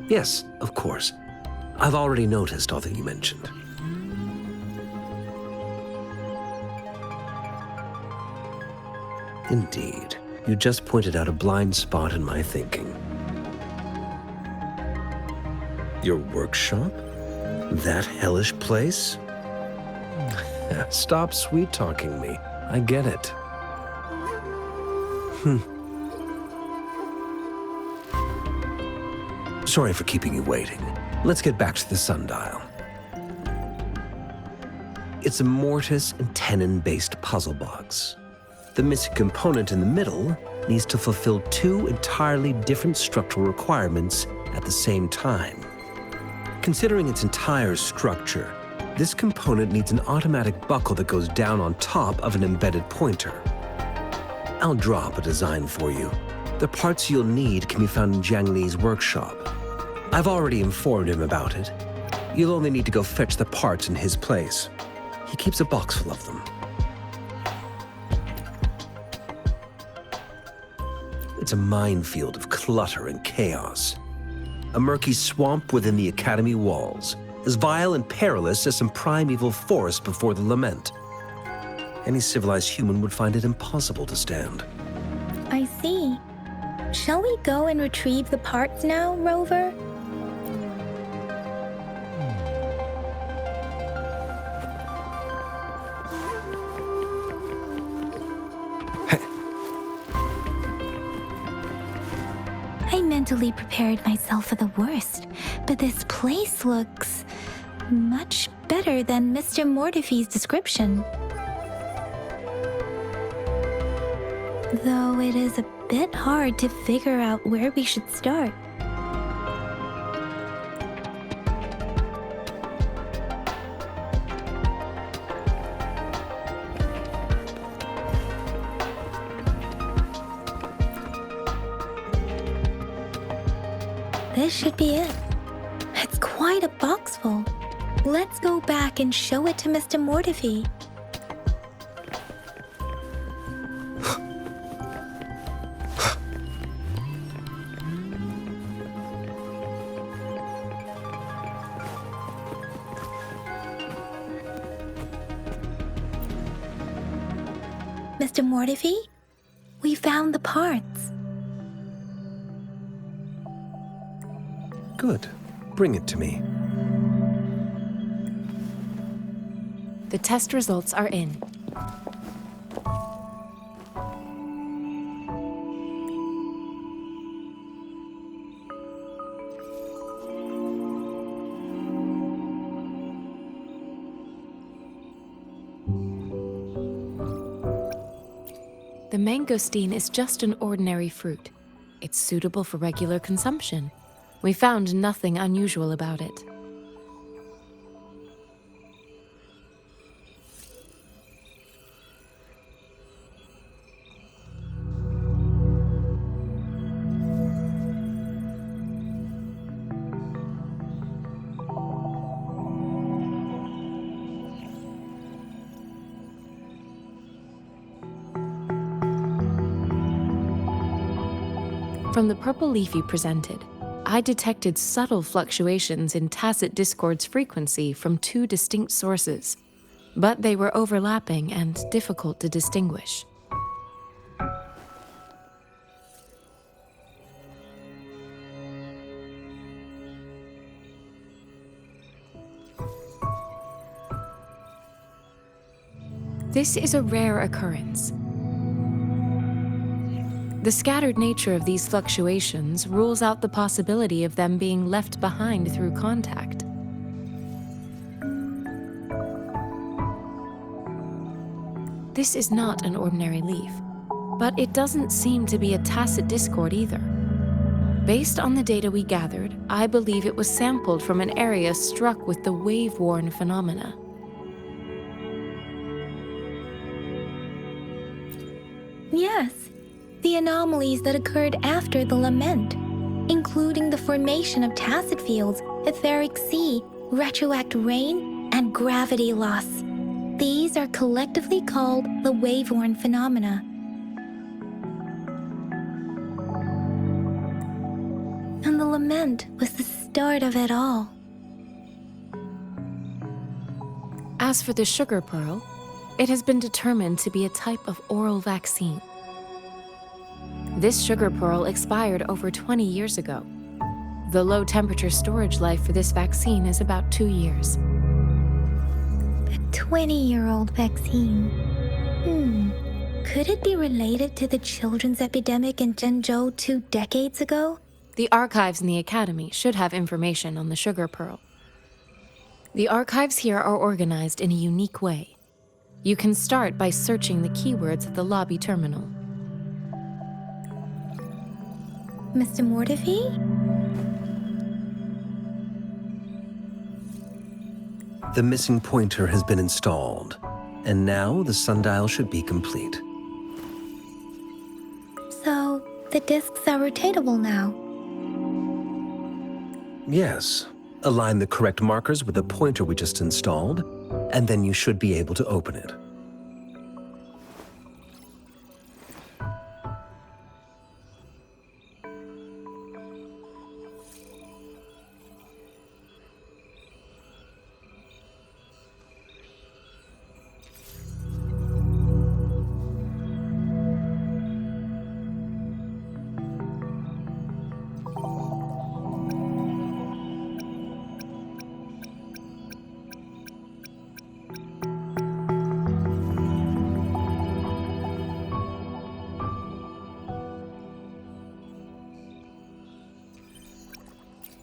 Yes, of course. I've already noticed all that you mentioned. Indeed. You just pointed out a blind spot in my thinking. Your workshop? That hellish place? Stop sweet-talking me. I get it. Sorry for keeping you waiting. Let's get back to the sundial. It's a mortise and tenon-based puzzle box. The missing component in the middle needs to fulfill two entirely different structural requirements at the same time. Considering its entire structure, this component needs an automatic buckle that goes down on top of an embedded pointer. I'll drop a design for you. The parts you'll need can be found in Jiang Li's workshop. I've already informed him about it. You'll only need to go fetch the parts in his place. He keeps a box full of them. It's a minefield of clutter and chaos. A murky swamp within the Academy walls, as vile and perilous as some primeval forest before the lament. Any civilized human would find it impossible to stand. I see. Shall we go and retrieve the parts now, Rover? I mentally prepared myself for the worst, but this place looks much better than Mr. Mortife's description. Though it is a bit hard to figure out where we should start. This should be it. It's quite a box full. Let's go back and show it to Mr. Mortife. Mr. Mortife, we found the parts. Good. Bring it to me. The test results are in. The mangosteen is just an ordinary fruit. It's suitable for regular consumption. We found nothing unusual about it. From the purple leaf you presented, I detected subtle fluctuations in tacit discord's frequency from two distinct sources, but they were overlapping and difficult to distinguish. This is a rare occurrence. The scattered nature of these fluctuations rules out the possibility of them being left behind through contact. This is not an ordinary leaf, but it doesn't seem to be a tacit discord either. Based on the data we gathered, I believe it was sampled from an area struck with the wave-worn phenomena. Yes. The anomalies that occurred after the lament, including the formation of tacit fields, etheric sea, retroact rain, and gravity loss. These are collectively called the wave-worn phenomena. lament was the start of it all. As for the sugar pearl, it has been determined to be a type of oral vaccine. This sugar pearl expired over 20 years ago. The low-temperature storage life for this vaccine is about 2 years. A 20-year-old vaccine. Could it be related to the children's epidemic in Zhengzhou 2 decades ago? The archives in the Academy should have information on the sugar pearl. The archives here are organized in a unique way. You can start by searching the keywords at the lobby terminal. Mr. Mortefi? The missing pointer has been installed, and now the sundial should be complete. So, the discs are rotatable now. Yes. Align the correct markers with the pointer we just installed, and then you should be able to open it.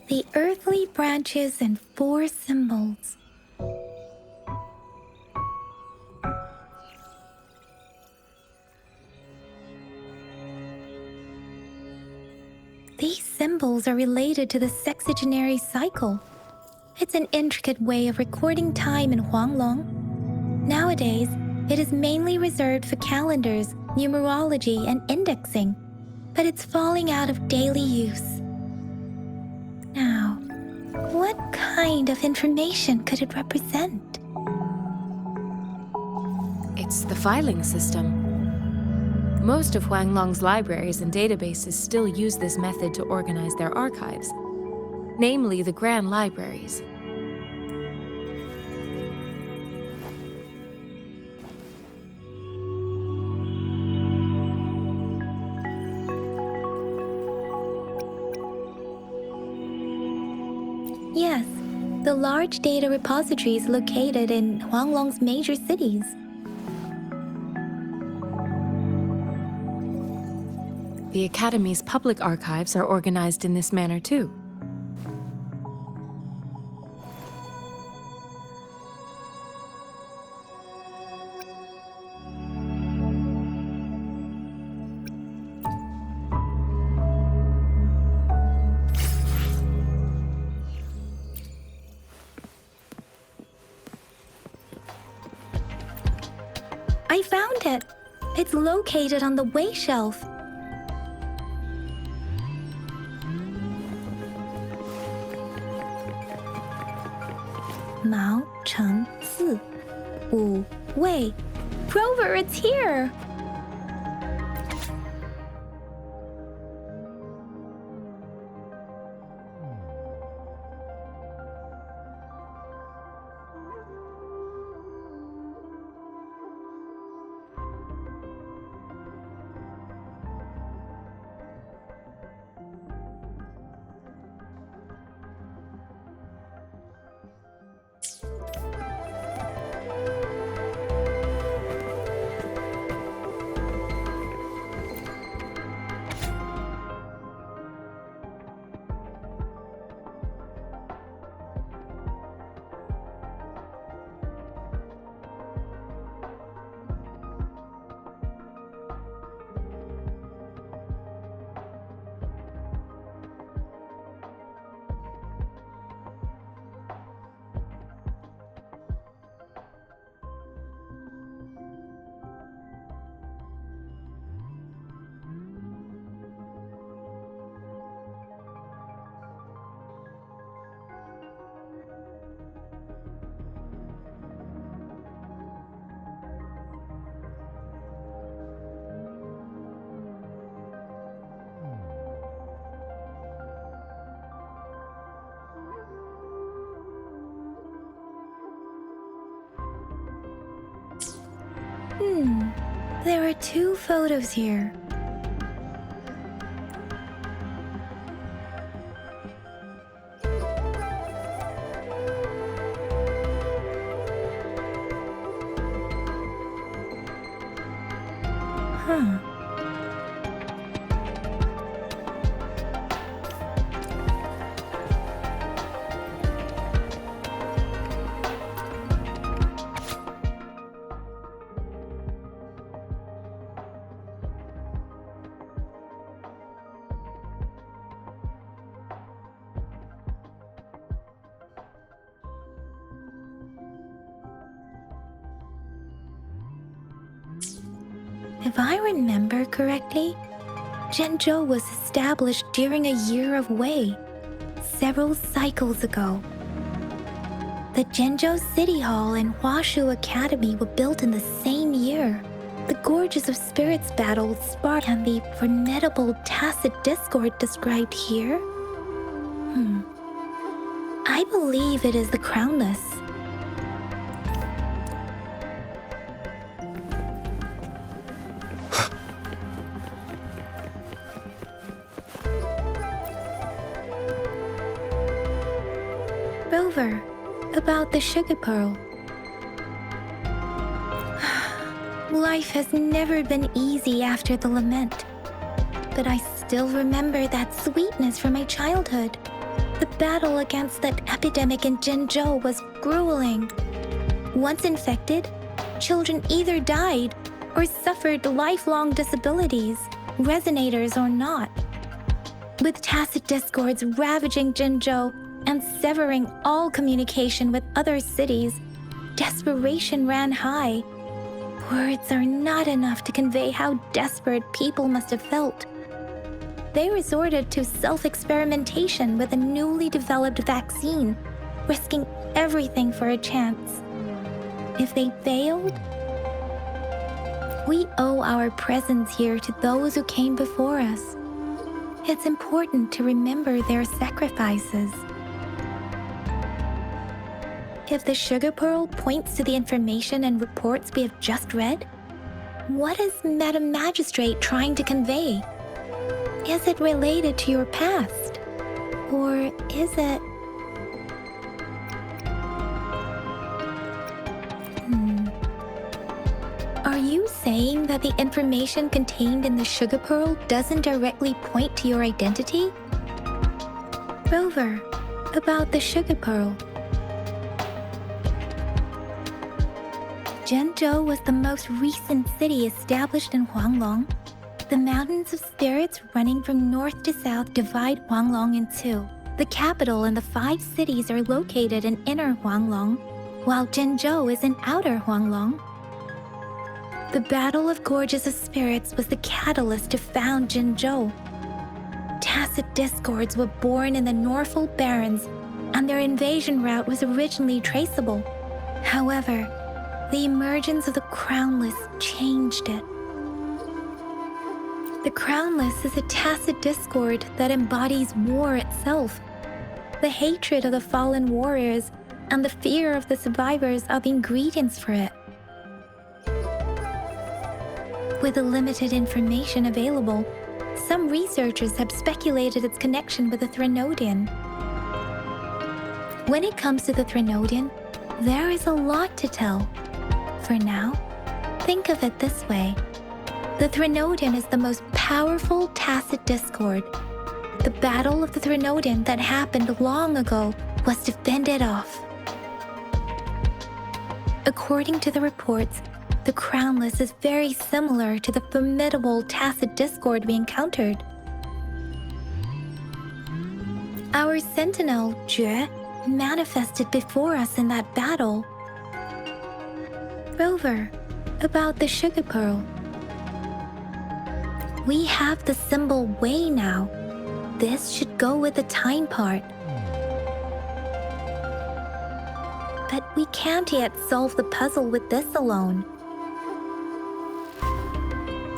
The earthly branches and 4 symbols. These symbols are related to the sexagenary cycle. It's an intricate way of recording time in Huanglong. Nowadays, it is mainly reserved for calendars, numerology, and indexing, but it's falling out of daily use. Now, what kind of information could it represent? It's the filing system. Most of Huanglong's libraries and databases still use this method to organize their archives, namely the grand libraries. Yes, the large data repositories located in Huanglong's major cities. The Academy's public archives are organized in this manner too. I found it! It's located on the way shelf. Mao Cheng Si, Wu Wei. Grover, it's here! There are 2 photos here. If I remember correctly, Zhenzhou was established during a year of Wei, several cycles ago. The Zhenzhou City Hall and Huashu Academy were built in the same year. The Gorges of Spirits battle sparked and the formidable tacit discord described here. I believe it is the Crownless. Rover, about the sugar pearl. Life has never been easy after the lament, but I still remember that sweetness from my childhood. The battle against that epidemic in Zhenzhou was grueling. Once infected, children either died or suffered lifelong disabilities, resonators or not. With tacit discords ravaging Zhenzhou and severing all communication with other cities, desperation ran high. Words are not enough to convey how desperate people must have felt. They resorted to self-experimentation with a newly developed vaccine, risking everything for a chance. If they failed, we owe our presence here to those who came before us. It's important to remember their sacrifices. If the sugar pearl points to the information and reports we have just read, what is Madam Magistrate trying to convey? Is it related to your past? Or is it... Are you saying that the information contained in the sugar pearl doesn't directly point to your identity? Rover, about the sugar pearl. Zhenzhou was the most recent city established in Huanglong. The mountains of spirits running from north to south divide Huanglong in 2. The capital and the 5 cities are located in inner Huanglong, while Zhenzhou is in outer Huanglong. The Battle of Gorges of Spirits was the catalyst to found Zhenzhou. Tacit discords were born in the Norfolk Barrens, and their invasion route was originally traceable. However, the emergence of the Crownless changed it. The Crownless is a tacit discord that embodies war itself. The hatred of the fallen warriors and the fear of the survivors are the ingredients for it. With the limited information available, some researchers have speculated its connection with the Threnodian. When it comes to the Threnodian, there is a lot to tell. For now, think of it this way. The Threnodian is the most powerful tacit discord. The Battle of the Threnodian that happened long ago was to fend it off. According to the reports, the Crownless is very similar to the formidable tacit discord we encountered. Our sentinel, Jue, manifested before us in that battle. Rover, about the sugar pearl. We have the symbol Wei now. This should go with the time part. But we can't yet solve the puzzle with this alone.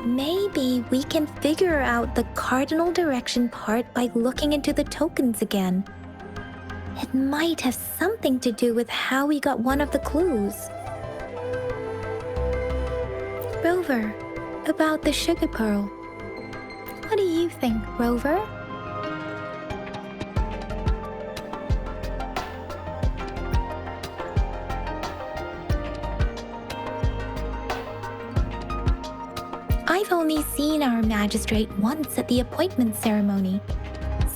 Maybe we can figure out the cardinal direction part by looking into the tokens again. It might have something to do with how we got one of the clues. Rover, about the sugar pearl. What do you think, Rover? I've only seen our magistrate once at the appointment ceremony,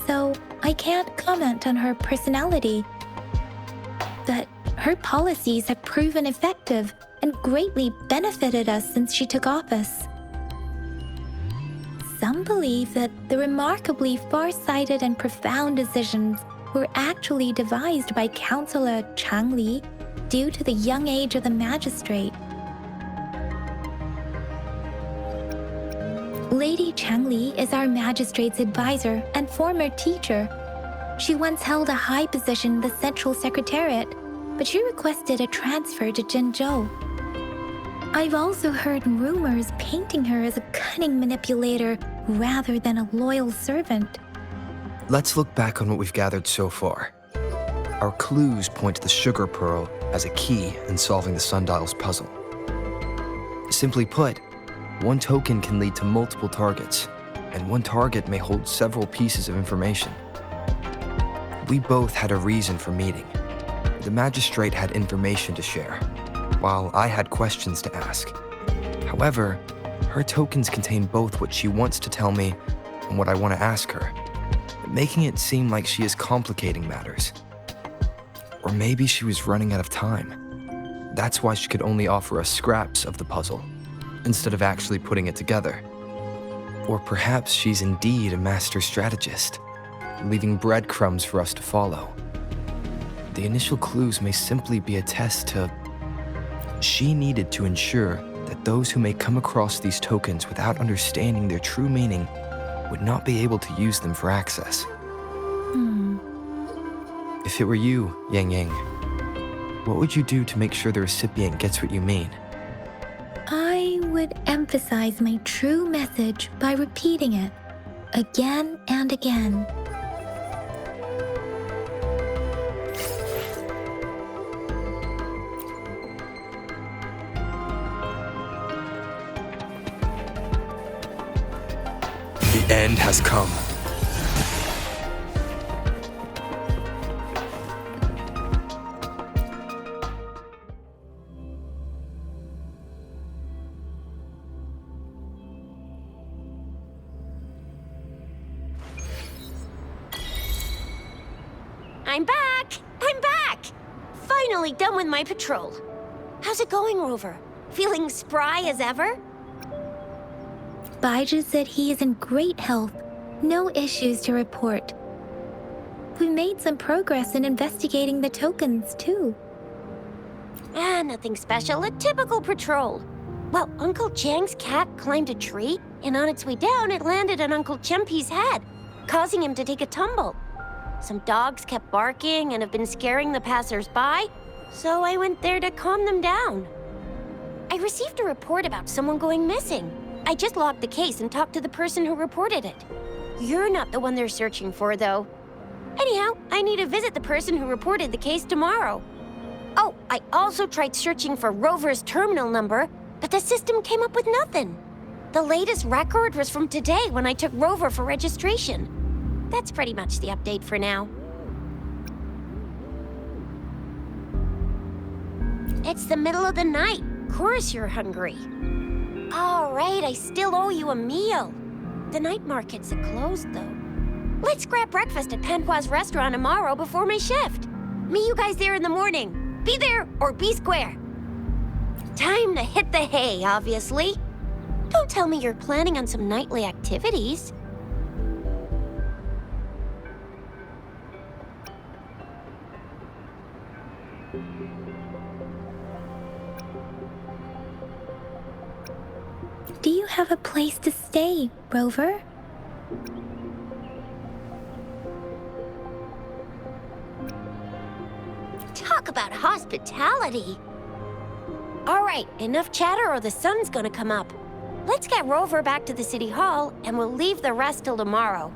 so I can't comment on her personality. But her policies have proven effective and greatly benefited us since she took office. Some believe that the remarkably far-sighted and profound decisions were actually devised by Councillor Changli due to the young age of the magistrate. Lady Changli is our magistrate's advisor and former teacher. She once held a high position in the Central Secretariat, but she requested a transfer to Zhengzhou. I've also heard rumors painting her as a cunning manipulator rather than a loyal servant. Let's look back on what we've gathered so far. Our clues point to the sugar pearl as a key in solving the sundial's puzzle. Simply put, one token can lead to multiple targets, and one target may hold several pieces of information. We both had a reason for meeting. The magistrate had information to share, while I had questions to ask. However, her tokens contain both what she wants to tell me and what I want to ask her, making it seem like she is complicating matters. Or maybe she was running out of time. That's why she could only offer us scraps of the puzzle, instead of actually putting it together. Or perhaps she's indeed a master strategist, leaving breadcrumbs for us to follow. The initial clues may simply be a test to... She needed to ensure that those who may come across these tokens without understanding their true meaning would not be able to use them for access. If it were you, Yang Yang, what would you do to make sure the recipient gets what you mean? I would emphasize my true message by repeating it again and again. The end has come. I'm back! I'm back! Finally done with my patrol. How's it going, Rover? Feeling spry as ever? Baiju said he is in great health, no issues to report. We made some progress in investigating the tokens, too. Nothing special, a typical patrol. Well, Uncle Chang's cat climbed a tree, and on its way down, it landed on Uncle Chempi's head, causing him to take a tumble. Some dogs kept barking and have been scaring the passers-by, so I went there to calm them down. I received a report about someone going missing. I just logged the case and talked to the person who reported it. You're not the one they're searching for, though. Anyhow, I need to visit the person who reported the case tomorrow. Oh, I also tried searching for Rover's terminal number, but the system came up with nothing. The latest record was from today when I took Rover for registration. That's pretty much the update for now. It's the middle of the night. Of course you're hungry. All right, I still owe you a meal. The night markets are closed, though. Let's grab breakfast at Panhua's restaurant tomorrow before my shift. Meet you guys there in the morning. Be there or be square. Time to hit the hay, obviously. Don't tell me you're planning on some nightly activities. Do you have a place to stay, Rover? Talk about hospitality. All right, enough chatter or the sun's gonna come up. Let's get Rover back to the city hall and we'll leave the rest till tomorrow.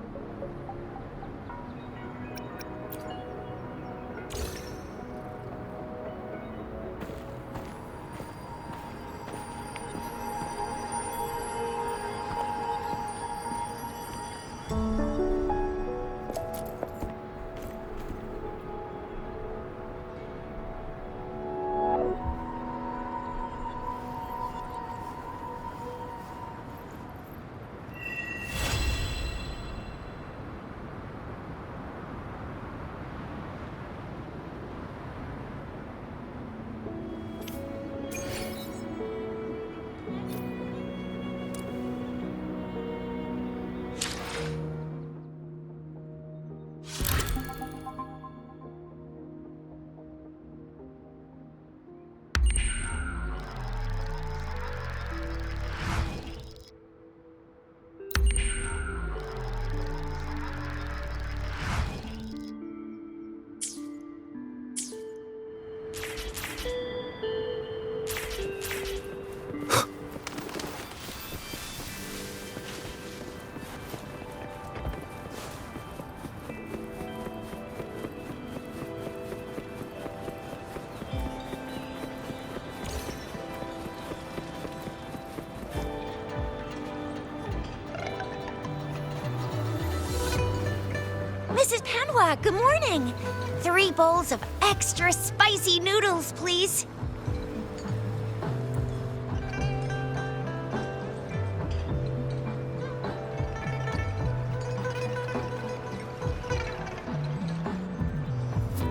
Mrs. Panwa, good morning. 3 bowls of extra spicy noodles, please.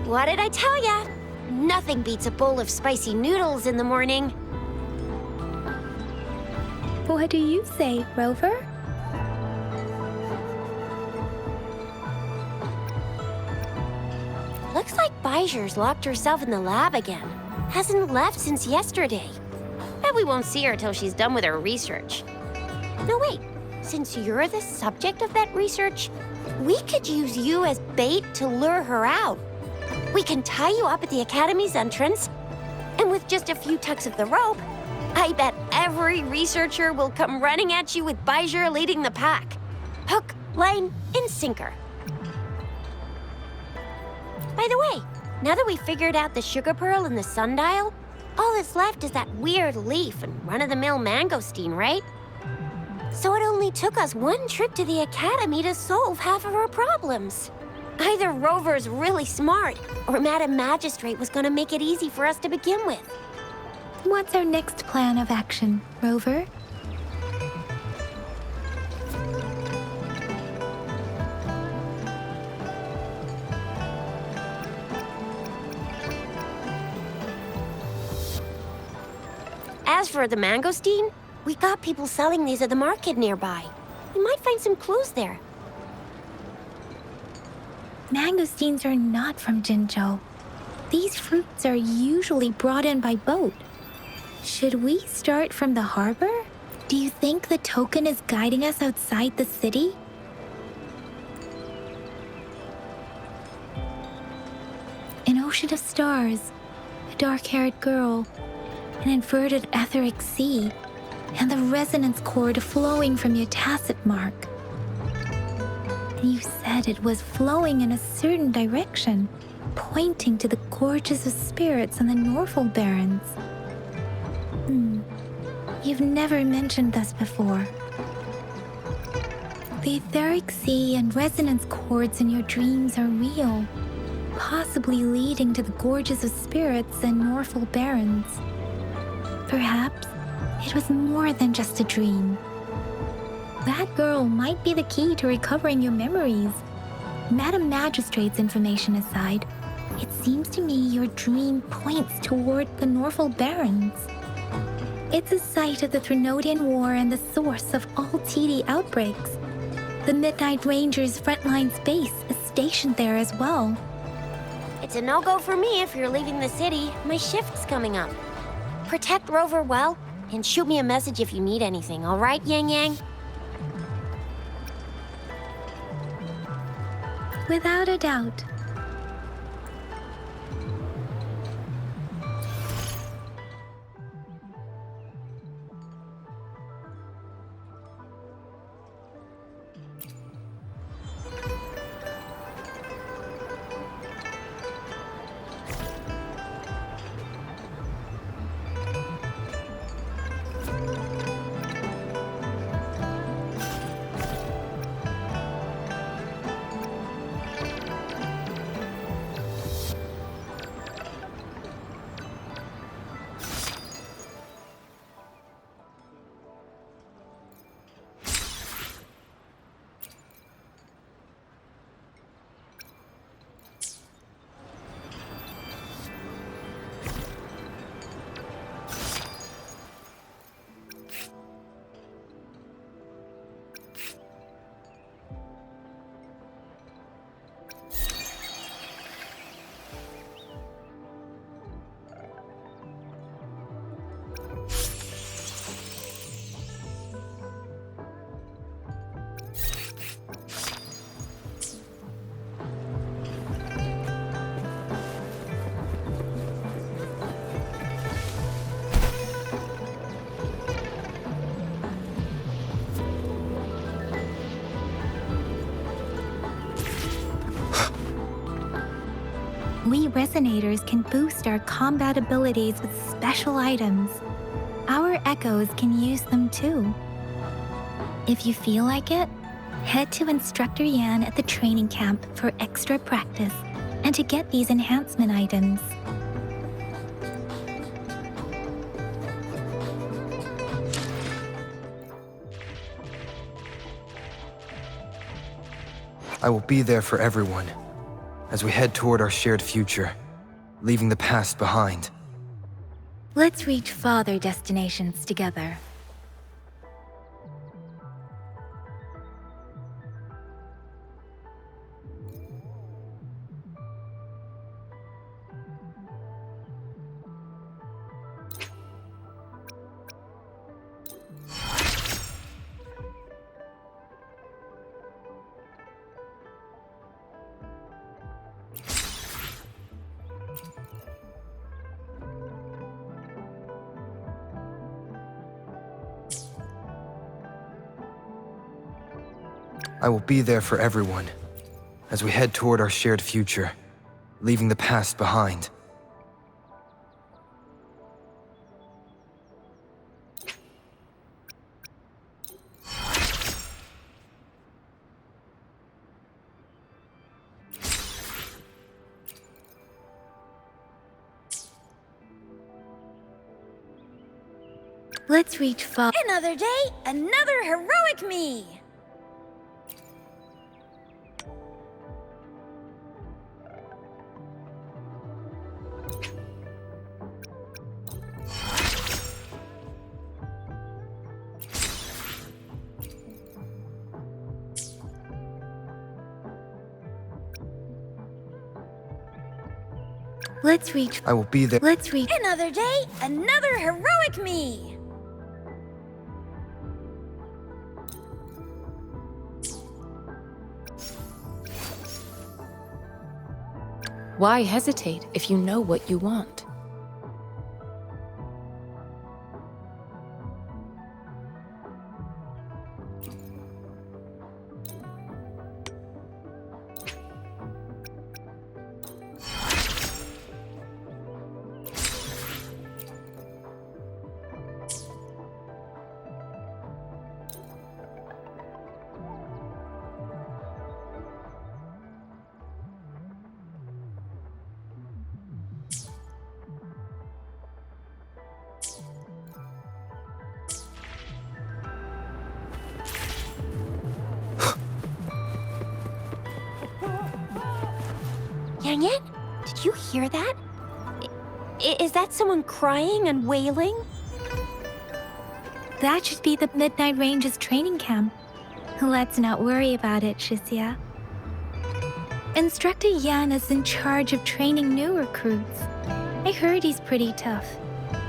What did I tell ya? Nothing beats a bowl of spicy noodles in the morning. What do you say, Rover? Looks like Bijou's locked herself in the lab again. Hasn't left since yesterday. Bet we won't see her till she's done with her research. No, wait. Since you're the subject of that research, we could use you as bait to lure her out. We can tie you up at the Academy's entrance, and with just a few tugs of the rope, I bet every researcher will come running at you with Bijou leading the pack. Hook, line, and sinker. By the way, now that we figured out the sugar pearl and the sundial, all that's left is that weird leaf and run-of-the-mill mangosteen, right? So it only took us 1 trip to the Academy to solve half of our problems. Either Rover's really smart, or Madam Magistrate was gonna make it easy for us to begin with. What's our next plan of action, Rover? As for the mangosteen, we got people selling these at the market nearby. We might find some clues there. Mangosteens are not from Jinzhou. These fruits are usually brought in by boat. Should we start from the harbor? Do you think the token is guiding us outside the city? An ocean of stars, a dark-haired girl, an inverted etheric sea, and the resonance cord flowing from your tacit mark. And you said it was flowing in a certain direction, pointing to the gorges of spirits on the Norfolk Barrens. You've never mentioned this before. The etheric sea and resonance cords in your dreams are real, possibly leading to the gorges of spirits and Norfolk Barrens. Perhaps it was more than just a dream. That girl might be the key to recovering your memories. Madam Magistrate's information aside, it seems to me your dream points toward the Norfolk Barrens. It's a site of the Threnodian War and the source of all TD outbreaks. The Midnight Rangers' frontline base is stationed there as well. It's a no-go for me if you're leaving the city. My shift's coming up. Protect Rover well, and shoot me a message if you need anything, all right, Yang Yang? Without a doubt. We Resonators can boost our combat abilities with special items. Our Echoes can use them too. If you feel like it, Head to Instructor Yan at the training camp for extra practice and to get these enhancement items. I will be there for everyone as we head toward our shared future, leaving the past behind. Let's reach farther destinations together. I will be there for everyone as we head toward our shared future, leaving the past behind. Let's reach far. Another day, another heroic me! Let's reach. I will be there. Let's reach. Another day, another heroic me! Why hesitate if you know what you want? Yang Yan, did you hear that? Is that someone crying and wailing? That should be the Midnight Range's training camp. Let's not worry about it, Shixia. Instructor Yan is in charge of training new recruits. I heard he's pretty tough,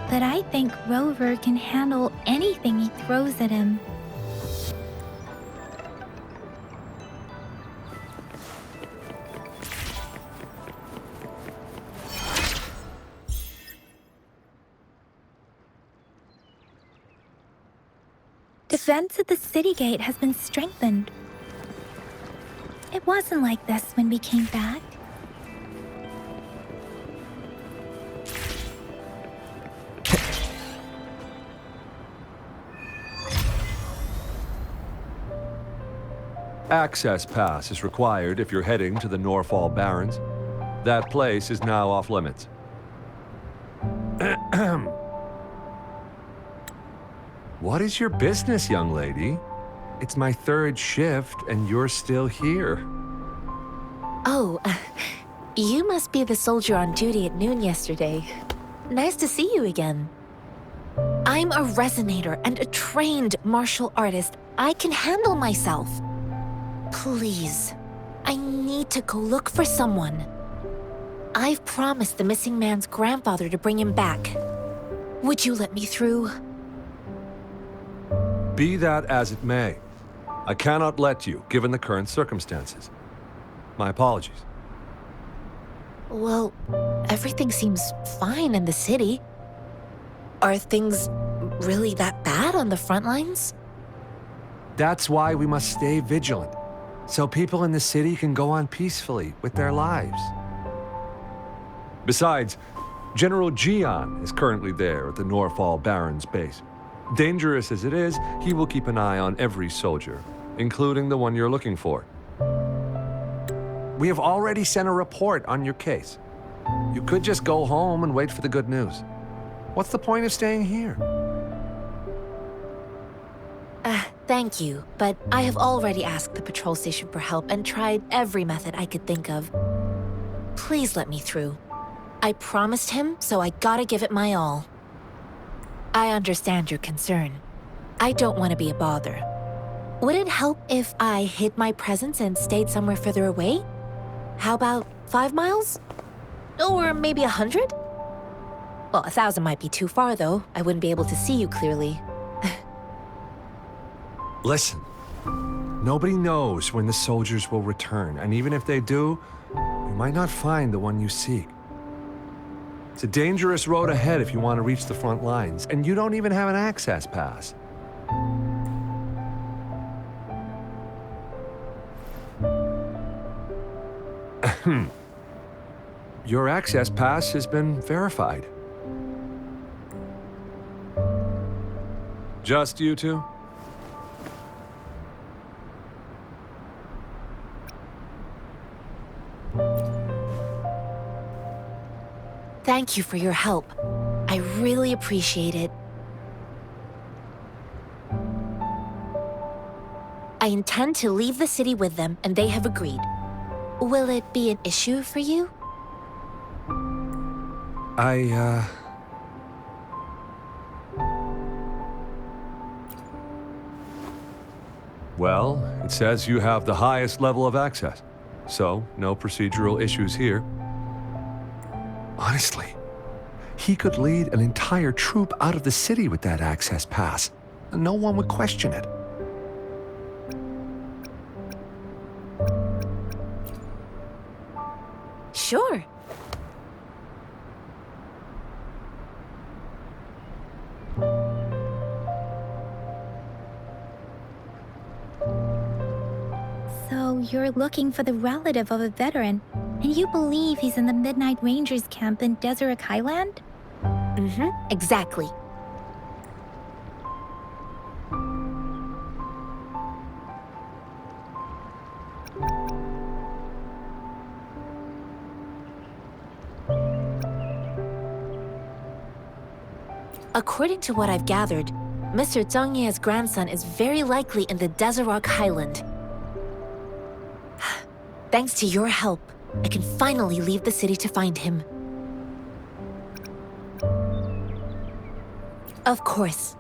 but I think Rover can handle anything he throws at him. Defense at the city gate has been strengthened. It wasn't like this when we came back. Access pass is required if you're heading to the Norfall Barrens. That place is now off limits. What is your business, young lady? It's my third shift, and you're still here. Oh, you must be the soldier on duty at noon yesterday. Nice to see you again. I'm a resonator and a trained martial artist. I can handle myself. Please, I need to go look for someone. I've promised the missing man's grandfather to bring him back. Would you let me through? Be that as it may, I cannot let you, given the current circumstances. My apologies. Well, everything seems fine in the city. Are things really that bad on the front lines? That's why we must stay vigilant, so people in the city can go on peacefully with their lives. Besides, General Jian is currently there at the Norfall Barrens base. Dangerous as it is, he will keep an eye on every soldier, including the one you're looking for. We have already sent a report on your case. You could just go home and wait for the good news. What's the point of staying here? Thank you, but I have already asked the patrol station for help and tried every method I could think of. Please let me through. I promised him, so I gotta give it my all. I understand your concern. I don't want to be a bother. Would it help if I hid my presence and stayed somewhere further away? How about 5 miles? Or maybe 100? Well, 1,000 might be too far, though. I wouldn't be able to see you clearly. Listen, nobody knows when the soldiers will return, and even if they do, you might not find the one you seek. It's a dangerous road ahead if you want to reach the front lines, and you don't even have an access pass. Your access pass has been verified. Just you two? Thank you for your help. I really appreciate it. I intend to leave the city with them, and they have agreed. Will it be an issue for you? Well, it says you have the highest level of access, so no procedural issues here. Honestly, he could lead an entire troop out of the city with that access pass, and no one would question it. Sure. So you're looking for the relative of a veteran, and you believe he's in the Midnight Rangers camp in Deseret Highland? Exactly. According to what I've gathered, Mr. Zhang Ye's grandson is very likely in the Deseret Highland. Thanks to your help, I can finally leave the city to find him. Of course.